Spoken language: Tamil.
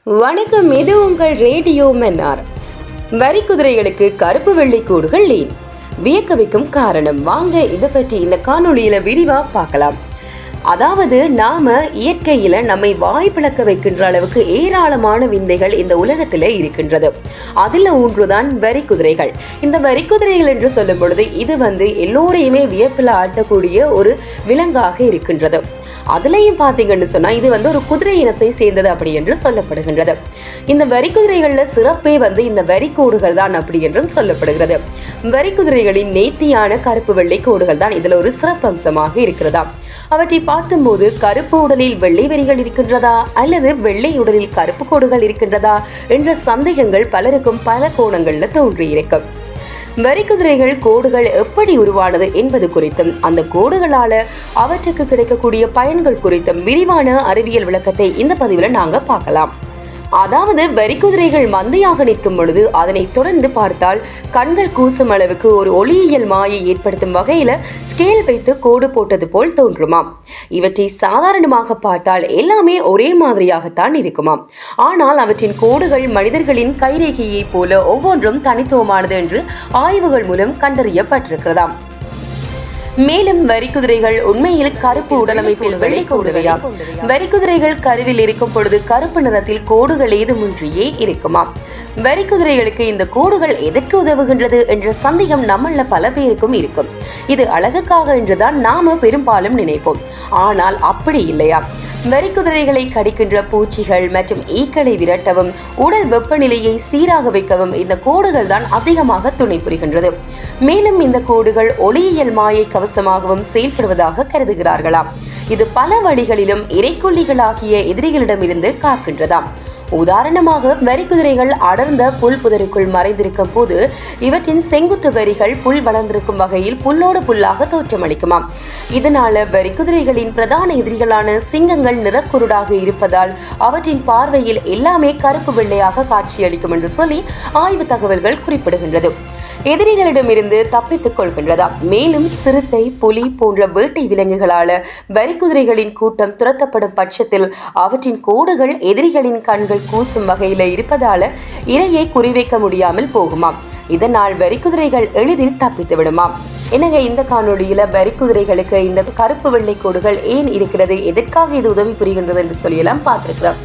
வணக்கம், இது உங்கள் ரேடியோ மன்னார். வரி குதிரைகளுக்கு கருப்பு வெள்ளை கோடுகள் ஏன்? வியக்க வைக்கும் காரணம். வாங்க இதை பற்றி இந்த காணொளியில விரிவா பார்க்கலாம். அதாவது நாம இயற்கையில நம்மை வாய் பிளக்க வைக்கின்ற அளவுக்கு ஏராளமான விந்தைகள் இந்த உலகத்தில இருக்கின்றது. அதுல ஒன்றுதான் வரி குதிரைகள். இந்த வரி குதிரைகள் என்று சொல்லும் பொழுது இது எல்லோரையுமே வியப்பில் ஆழ்த்தக்கூடிய ஒரு விலங்காக இருக்கின்றது. அதுலயும் பாத்தீங்கன்னு சொன்னா இது ஒரு குதிரை இனத்தை சேர்ந்தது அப்படி என்று சொல்லப்படுகின்றது. இந்த வரி குதிரைகள்ல சிறப்பே இந்த வரி கோடுகள் தான் அப்படி என்றும் சொல்லப்படுகிறது. வரி குதிரைகளின் நேர்த்தியான கருப்பு வெள்ளை கோடுகள் தான் இதுல ஒரு சிறப்பம்சமாக இருக்கிறதா. அவற்றை பார்க்கும்போது கருப்பு உடலில் வெள்ளை வரிகள் இருக்கின்றதா அல்லது வெள்ளை உடலில் கருப்பு கோடுகள் இருக்கின்றதா என்ற சந்தேகங்கள் பலருக்கும் பல கோணங்கள்ல தோன்றியிருக்கும். வரி குதிரைகள் கோடுகள் எப்படி உருவானது என்பது குறித்தும் அந்த கோடுகளால அவற்றுக்கு கிடைக்கக்கூடிய பயன்கள் குறித்தும் விரிவான அறிவியல் விளக்கத்தை இந்த பதிவுல நாங்க பார்க்கலாம். அதாவது வரி குதிரைகள் மந்தையாக நிற்கும் பொழுது அதனை தொடர்ந்து பார்த்தால் கண்கள் கூசும் அளவுக்கு ஒரு ஒளியியல் மாயை ஏற்படுத்தும் வகையில ஸ்கேல் வைத்து கோடு போட்டது போல் தோன்றுமாம். இவற்றை சாதாரணமாக பார்த்தால் எல்லாமே ஒரே மாதிரியாகத்தான் இருக்குமாம். ஆனால் அவற்றின் கோடுகள் மனிதர்களின் கைரேகையை போல ஒவ்வொன்றும் தனித்துவமானது என்று ஆய்வுகள் மூலம் கண்டறியப்பட்டிருக்கிறதாம். மேலும் வரி குதிரைகள் உண்மையில் கருப்பு உடலமைப்பில் வெள்ளை கோடுகளாம். வரி குதிரைகள் கருவில் இருக்கும் பொழுது கருப்பு நிறத்தில் கோடுகள் ஏதுமின்றியே இருக்குமாம். வரி குதிரைகளுக்கு இந்த கோடுகள் எதற்கு உதவுகின்றது என்ற சந்தேகம் நம்மள பல பேருக்கும் இருக்கும். இது அழகுக்காக என்றுதான் நாம பெரும்பாலும் நினைப்போம். ஆனால் அப்படி இல்லையா. வரி குதிரைகளை கடிக்கின்ற பூச்சிகள் மற்றும் ஈக்களை விரட்டவும் உடல் வெப்பநிலையை சீராக வைக்கவும் இந்த கோடுகள் தான் அதிகமாக துணை புரிகின்றது. மேலும் இந்த கோடுகள் ஒளியியல் மாயை கவசமாகவும் செயல்படுவதாக கருதுகிறார்களாம். இது பல வழிகளிலும் இறைக்கொல்லிகளாகிய எதிரிகளிடமிருந்து காக்கின்றதாம். உதாரணமாக வரி குதிரைகள் அடர்ந்த புல் புதருக்குள் மறைந்திருக்கும் போது இவற்றின் செங்குத்து வரிகள் புல் வளர்ந்திருக்கும் வகையில் புல்லோடு புல்லாக தோற்றமளிக்குமாம். இதனால வரி குதிரைகளின் பிரதான எதிரிகளான சிங்கங்கள் நிறக்குருடாக இருப்பதால் அவற்றின் பார்வையில் எல்லாமே கருப்பு வெள்ளையாக காட்சியளிக்கும் என்று சொல்லி ஆய்வு தகவல்கள் குறிப்பிடுகின்றது. எதிரிகளிடமிருந்து தப்பித்துக் கொள்கின்றதா. மேலும் சிறுத்தை, புலி போன்ற வேட்டை விலங்குகளால வரி குதிரைகளின் கூட்டம் துரத்தப்படும் பட்சத்தில் அவற்றின் கோடுகள் எதிரிகளின் கண்கள் கூசும் வகையில இருப்பதால இரையை குறிவைக்க முடியாமல் போகுமாம். இதனால் வரி குதிரைகள் எளிதில் தப்பித்து விடுமாம். எனவே இந்த காணொளியில வரி குதிரைகளுக்கு இந்த கருப்பு வெள்ளை கோடுகள் ஏன் இருக்கிறது, எதற்காக இது உதவி புரிகின்றது என்று சொல்லி எல்லாம் பார்த்திருக்கிறோம்.